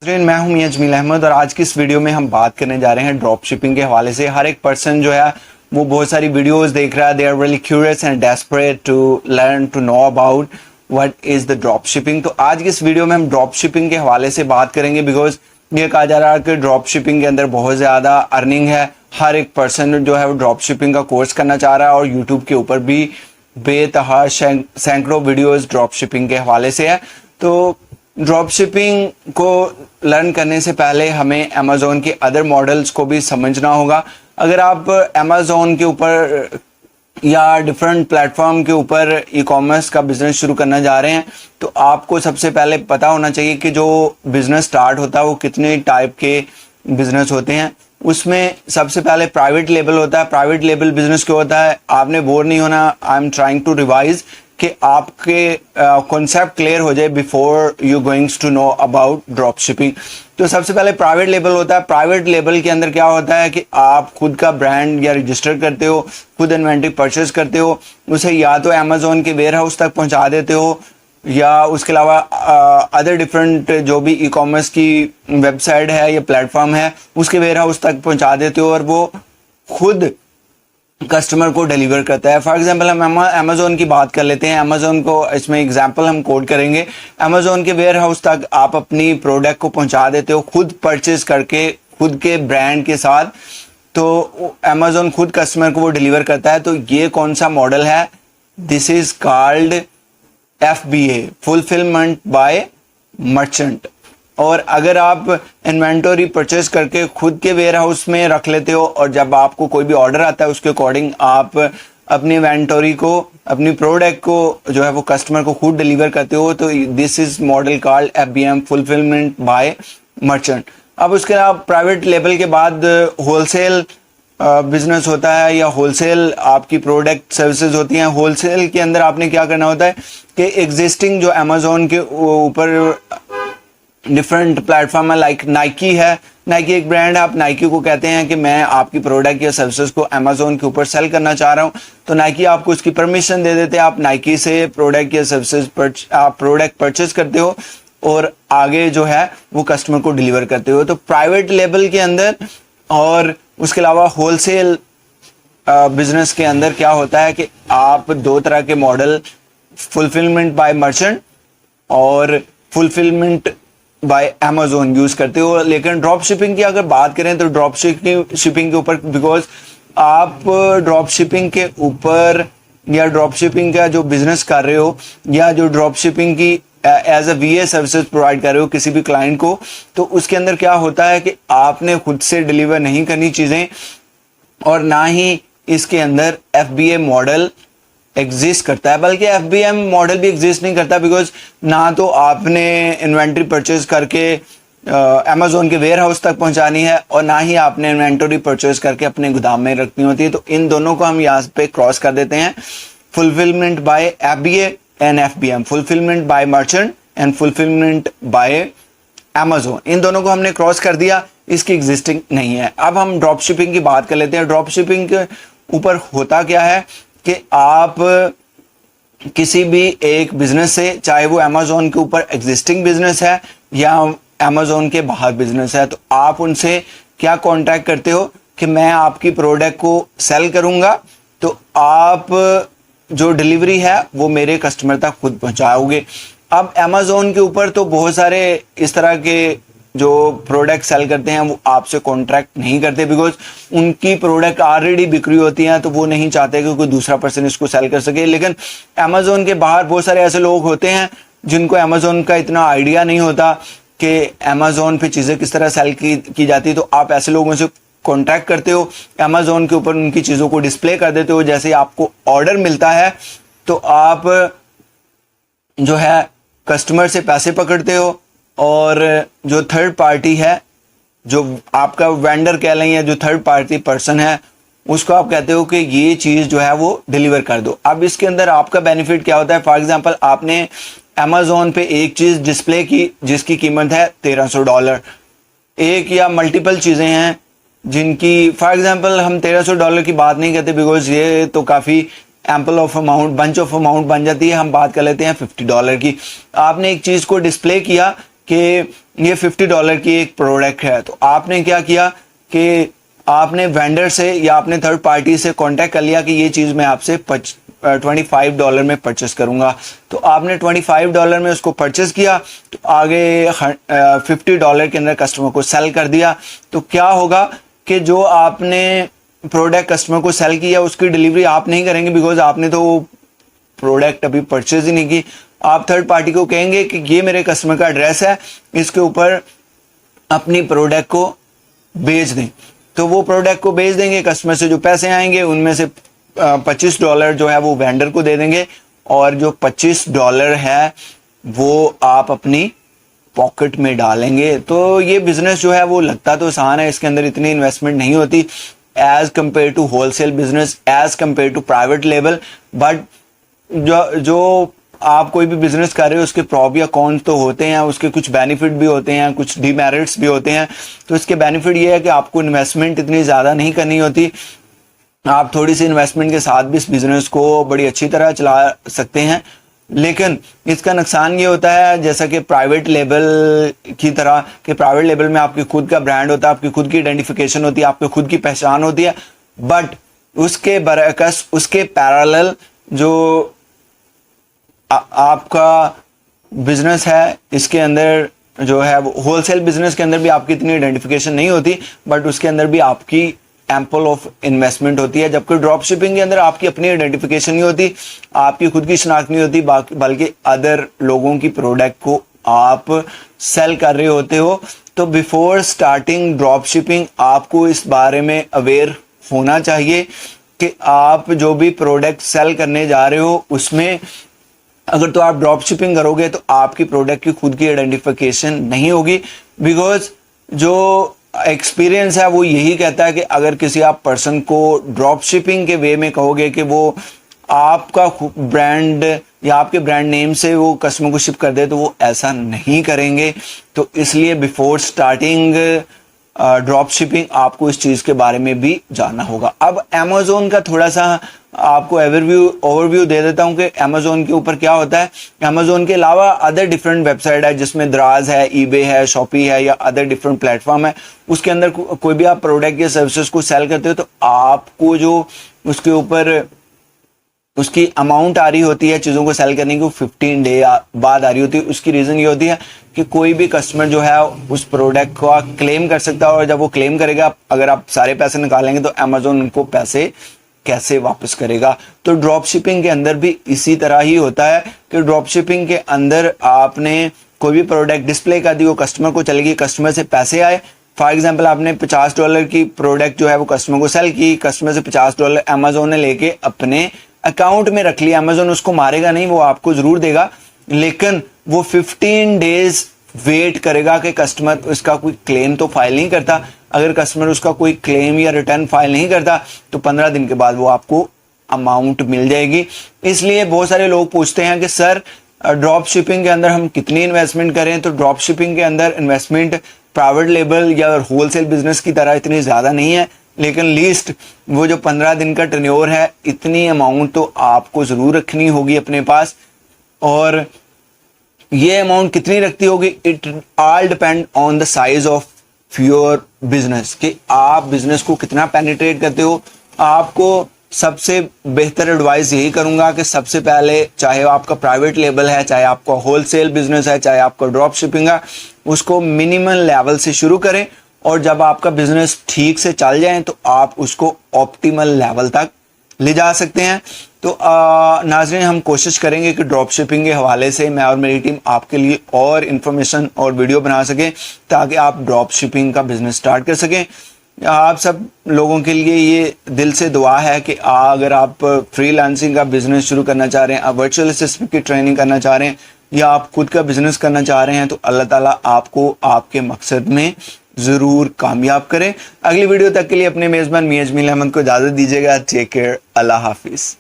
मैं हूं मियां जमील अहमद और आज की इस वीडियो में हम बात करने जा रहे हैं ड्रॉप शिपिंग के हवाले से। हर एक पर्सन जो है वो बहुत सारी वीडियोस देख रहा है। They are really curious and desperate to learn to know about what is the drop shipping. तो आज की इस वीडियो में हम ड्रॉप शिपिंग के हवाले से बात करेंगे बिकॉज ये कहा जा रहा है कि ड्रॉप शिपिंग के अंदर बहुत ज़्यादा अर्निंग है। हर एक पर्सन जो है वो ड्रॉप शिपिंग का कोर्स करना चाह रहा है और यूट्यूब के ऊपर भी बेतहा सैकड़ों वीडियोज़ ड्रॉप शिपिंग के हवाले से है। तो ड्रॉप शिपिंग को लर्न करने से पहले हमें अमेज़ोन के अदर मॉडल्स को भी समझना होगा। अगर आप अमेज़ोन के ऊपर या डिफरेंट प्लेटफॉर्म के ऊपर ई कॉमर्स का बिजनेस शुरू करना जा रहे हैं तो आपको सबसे पहले पता होना चाहिए कि जो बिजनेस स्टार्ट होता है वो कितने टाइप के बिजनेस होते हैं। उसमें सबसे पहले प्राइवेट लेबल होता है। प्राइवेट लेबल बिजनेस क्या होता है, आपने बोर नहीं होना। I am trying to revise कि आपके कॉन्सेप्ट क्लियर हो जाए before you goings to know about drop shipping. तो सबसे पहले प्राइवेट लेबल होता है। प्राइवेट लेबल के अंदर क्या होता है कि आप खुद का ब्रांड या रजिस्टर करते हो, खुद इन्वेंट्री परचेज करते हो, उसे या तो अमेज़ोन के वेयर हाउस तक पहुंचा देते हो या उसके अलावा अदर डिफरेंट जो भी ई कॉमर्स की वेबसाइट है या प्लेटफॉर्म है उसके वेयर हाउस तक पहुंचा देते हो और वो खुद कस्टमर को डिलीवर करता है। फॉर एग्जांपल हम अमेज़ोन की बात कर लेते हैं। अमेज़ोन को इसमें एग्जांपल हम कोड करेंगे। अमेज़ोन के वेयर हाउस तक आप अपनी प्रोडक्ट को पहुंचा देते हो खुद परचेज करके, खुद के ब्रांड के साथ। तो अमेज़ोन खुद कस्टमर को वो डिलीवर करता है। तो ये कौन सा मॉडल है? This is called FBA, fulfilment by merchant. और अगर आप इन्वेंटरी परचेज करके खुद के वेयर हाउस में रख लेते हो और जब आपको कोई भी ऑर्डर आता है उसके अकॉर्डिंग आप अपनी इन्वेंटरी को, अपनी प्रोडक्ट को जो है वो कस्टमर को खुद डिलीवर करते हो, तो this is model called FBM, fulfilment by merchant. अब उसके अलावा प्राइवेट लेवल के बाद होलसेल बिजनेस होता है या होलसेल आपकी प्रोडक्ट सर्विसेज होती हैं। होलसेल के अंदर आपने क्या करना होता है कि एग्जिस्टिंग जो अमेज़ोन के ऊपर डिफरेंट प्लेटफॉर्म है, लाइक नाइकी है। नाइकी एक ब्रांड है। आप नाइकी को कहते हैं कि मैं आपकी प्रोडक्ट या सर्विसेज को अमेज़ोन के ऊपर सेल करना चाह रहा हूं, तो नाइकी आपको उसकी परमिशन दे देते हैं। आप नाइकी से प्रोडक्ट या सर्विसेज आप प्रोडक्ट परचेज करते हो और आगे जो है वो कस्टमर को डिलीवर करते हो। तो प्राइवेट लेवल के अंदर और उसके अलावा होलसेल बिजनेस के अंदर क्या होता है कि आप दो तरह के मॉडल, फुलफिलमेंट बाय मर्चेंट और फुलफिलमेंट बाय अमेज़ोन यूज करते हो। लेकिन ड्रॉप शिपिंग की अगर बात करें तो ड्रॉप शिपिंग के ऊपर, बिकॉज आप ड्रॉप शिपिंग के ऊपर या ड्रॉप शिपिंग का जो बिजनेस कर रहे हो या जो ड्रॉप शिपिंग की as a VA services provide कर रहे हो किसी भी क्लाइंट को, तो उसके अंदर क्या होता है कि आपने खुद से डिलीवर नहीं करनी चीजें और ना ही इसके अंदर FBA मॉडल एग्जिस्ट करता है, बल्कि FBM मॉडल भी एग्जिस्ट नहीं करता। बिकॉज ना तो आपने इन्वेंट्री परचेज करके अमेज़ोन के वेयर हाउस तक पहुंचानी है और ना ही आपने इन्वेंट्री परचेज करके अपने गोदाम में रखनी होती है। तो इन दोनों को हम यहाँ पे क्रॉस कर देते हैं, fulfilment by FBA and FBM, fulfilment by merchant and fulfilment by Amazon. इन दोनों को हमने क्रॉस कर दिया, इसकी एग्जिस्टिंग नहीं है। अब हम ड्रॉप शिपिंग की बात कर लेते हैं। ड्रॉप शिपिंग के ऊपर होता क्या है कि आप किसी भी एक बिजनेस से, चाहे वो अमेज़ोन के ऊपर एग्जिस्टिंग बिजनेस है या अमेज़ोन के बाहर बिजनेस है, तो आप उनसे क्या कॉन्ट्रैक्ट करते हो कि मैं आपकी प्रोडक्ट को सेल करूंगा, तो आप जो डिलीवरी है वो मेरे कस्टमर तक खुद पहुंचाओगे। अब अमेज़ोन के ऊपर तो बहुत सारे इस तरह के जो प्रोडक्ट सेल करते हैं वो आपसे कॉन्ट्रैक्ट नहीं करते बिकॉज उनकी प्रोडक्ट ऑलरेडी बिक रही होती हैं, तो वो नहीं चाहते कि कोई दूसरा पर्सन इसको सेल कर सके। लेकिन अमेज़ोन के बाहर बहुत सारे ऐसे लोग होते हैं जिनको अमेज़ोन का इतना आइडिया नहीं होता कि अमेज़ोन पे चीज़ें किस तरह सेल की जाती है। तो आप ऐसे लोगों से कॉन्ट्रैक्ट करते हो, अमेज़ोन के ऊपर उनकी चीज़ों को डिस्प्ले कर देते हो। जैसे आपको ऑर्डर मिलता है तो आप जो है कस्टमर से पैसे पकड़ते हो और जो थर्ड पार्टी है, जो आपका वेंडर कह लें या जो थर्ड पार्टी पर्सन है, उसको आप कहते हो कि ये चीज़ जो है वो डिलीवर कर दो। अब इसके अंदर आपका बेनिफिट क्या होता है? फॉर एग्जांपल आपने अमेज़ोन पे एक चीज़ डिस्प्ले की जिसकी कीमत है $1300, एक या मल्टीपल चीज़ें हैं जिनकी, फॉर एग्जांपल हम $1300 की बात नहीं करते बिकॉज ये तो काफ़ी ample of amount, bunch of amount बन जाती है। हम बात कर लेते हैं $50 की। आपने एक चीज़ को डिस्प्ले किया कि ये $50 की एक प्रोडक्ट है, तो आपने क्या किया कि आपने वेंडर से या आपने थर्ड पार्टी से कांटेक्ट कर लिया कि ये चीज़ मैं आपसे $25 में परचेस करूंगा। तो आपने $25 में उसको परचेस किया, तो आगे $50 के अंदर कस्टमर को सेल कर दिया। तो क्या होगा कि जो आपने प्रोडक्ट कस्टमर को सेल किया उसकी डिलीवरी आप नहीं करेंगे, बिकॉज आपने तो प्रोडक्ट अभी परचेज ही नहीं की। आप थर्ड पार्टी को कहेंगे कि ये मेरे कस्टमर का एड्रेस है, इसके ऊपर अपनी प्रोडक्ट को भेज दें। तो वो प्रोडक्ट को भेज देंगे, कस्टमर से जो पैसे आएंगे उनमें से $25 जो है वो वेंडर को दे देंगे, और जो $25 है वो आप अपनी पॉकेट में डालेंगे। तो ये बिजनेस जो है वो लगता तो आसान है, इसके अंदर इतनी इन्वेस्टमेंट नहीं होती as compare to wholesale business, as compare to private label. But जो आप कोई भी बिजनेस कर रहे हो उसके प्रॉब या कॉन्स तो होते हैं, उसके कुछ बेनिफिट भी होते हैं, कुछ डीमेरिट्स भी होते हैं। तो इसके बेनिफिट ये है कि आपको इन्वेस्टमेंट इतनी ज़्यादा नहीं करनी होती, आप थोड़ी सी इन्वेस्टमेंट के साथ भी इस बिजनेस को बड़ी अच्छी तरह चला सकते हैं। लेकिन इसका नुकसान ये होता है, जैसा कि प्राइवेट लेबल की तरह, कि प्राइवेट लेबल में आपकी खुद का ब्रांड होता है, आपकी खुद की आइडेंटिफिकेशन होती है, आपकी खुद की पहचान होती है। बट उसके बरअक्स, उसके पैरेलल जो आपका बिजनेस है, इसके अंदर जो है होलसेल बिजनेस के अंदर भी आपकी इतनी आइडेंटिफिकेशन नहीं होती, बट उसके अंदर भी आपकी एम्पल ऑफ इन्वेस्टमेंट होती है। जबकि ड्रॉप शिपिंग के अंदर आपकी अपनी आइडेंटिफिकेशन नहीं होती, आपकी खुद की शनाख्त नहीं होती, बल्कि अदर लोगों की प्रोडक्ट को आप सेल कर रहे होते हो। तो बिफोर स्टार्टिंग ड्रॉप शिपिंग आपको इस बारे में अवेयर होना चाहिए कि आप जो भी प्रोडक्ट सेल करने जा रहे हो उसमें अगर तो आप ड्रॉप शिपिंग करोगे तो आपकी प्रोडक्ट की खुद की आइडेंटिफिकेशन नहीं होगी। बिकॉज जो एक्सपीरियंस है वो यही कहता है कि अगर किसी आप पर्सन को ड्रॉप शिपिंग के वे में कहोगे कि वो आपका ब्रांड या आपके ब्रांड नेम से वो कस्टमर को शिप कर दे, तो वो ऐसा नहीं करेंगे। तो इसलिए बिफोर स्टार्टिंग ड्रॉप शिपिंग आपको इस चीज़ के बारे में भी जानना होगा। अब अमेज़ोन का थोड़ा सा आपको ओवरव्यू दे देता हूं कि अमेज़ोन के ऊपर क्या होता है। अमेज़ोन के अलावा अदर डिफरेंट वेबसाइट है, जिसमें दराज है, ईबे है, शॉपी है, या अदर डिफरेंट प्लेटफॉर्म है। उसके अंदर कोई भी आप प्रोडक्ट या सर्विसेज को सेल करते हो तो आपको जो उसके ऊपर उसकी अमाउंट आ रही होती है चीज़ों को सेल करने की, 15 डे बाद आ रही होती है। उसकी रीज़न ये होती है कि कोई भी कस्टमर जो है उस प्रोडक्ट को क्लेम कर सकता है, और जब वो क्लेम करेगा, अगर आप सारे पैसे निकालेंगे तो अमेज़ोन उनको पैसे कैसे वापस करेगा। तो ड्रॉप शिपिंग के अंदर भी इसी तरह ही होता है कि ड्रॉप शिपिंग के अंदर आपने कोई भी प्रोडक्ट डिस्प्ले कर दी, वो कस्टमर को चलेगी, कस्टमर से पैसे आए। फॉर एग्जाम्पल आपने $50 की प्रोडक्ट जो है वो कस्टमर को सेल की, कस्टमर से $50 अमेज़ोन ने लेके अपने अकाउंट में रख लिया। अमेज़ोन उसको मारेगा नहीं, वो आपको जरूर देगा, लेकिन वो 15 डेज वेट करेगा कि कस्टमर उसका कोई क्लेम तो फाइल नहीं करता। अगर कस्टमर उसका कोई क्लेम या रिटर्न फाइल नहीं करता तो 15 दिन के बाद वो आपको अमाउंट मिल जाएगी। इसलिए बहुत सारे लोग पूछते हैं कि सर ड्रॉप शिपिंग के अंदर हम कितनी इन्वेस्टमेंट करें। तो ड्रॉप शिपिंग के अंदर इन्वेस्टमेंट प्राइवेट लेबल या होलसेल बिजनेस की तरह इतनी ज़्यादा नहीं है, लेकिन लीस्ट वो जो 15 दिन का टर्नओवर है, इतनी अमाउंट तो आपको ज़रूर रखनी होगी अपने पास। और ये अमाउंट कितनी रखती होगी, it all depend on the size of your business, कि आप बिजनेस को कितना पेनिट्रेट करते हो। आपको सबसे बेहतर एडवाइस यही करूंगा कि सबसे पहले, चाहे आपका प्राइवेट लेबल है, चाहे आपका होलसेल बिजनेस है, चाहे आपका ड्रॉप शिपिंग है, उसको मिनिमम लेवल से शुरू करें, और जब आपका बिजनेस ठीक से चल जाए तो आप उसको ऑप्टिमल लेवल तक ले जा सकते हैं। तो नाज़रीन, हम कोशिश करेंगे कि ड्रॉप शिपिंग के हवाले से मैं और मेरी टीम आपके लिए और इन्फॉर्मेशन और वीडियो बना सकें, ताकि आप ड्रॉप शिपिंग का बिजनेस स्टार्ट कर सकें। आप सब लोगों के लिए ये दिल से दुआ है कि अगर आप फ्रीलांसिंग का बिजनेस शुरू करना चाह रहे हैं, आप वर्चुअल असिस्टेंट की ट्रेनिंग करना चाह रहे हैं, या आप खुद का बिजनेस करना चाह रहे हैं, तो अल्लाह ताला आपको आपके मकसद में ज़रूर कामयाब करें। अगली वीडियो तक के लिए अपने मेज़बान मियां जमील अहमद को इजाज़त दीजिएगा। टेक केयर, अल्लाह हाफिज़।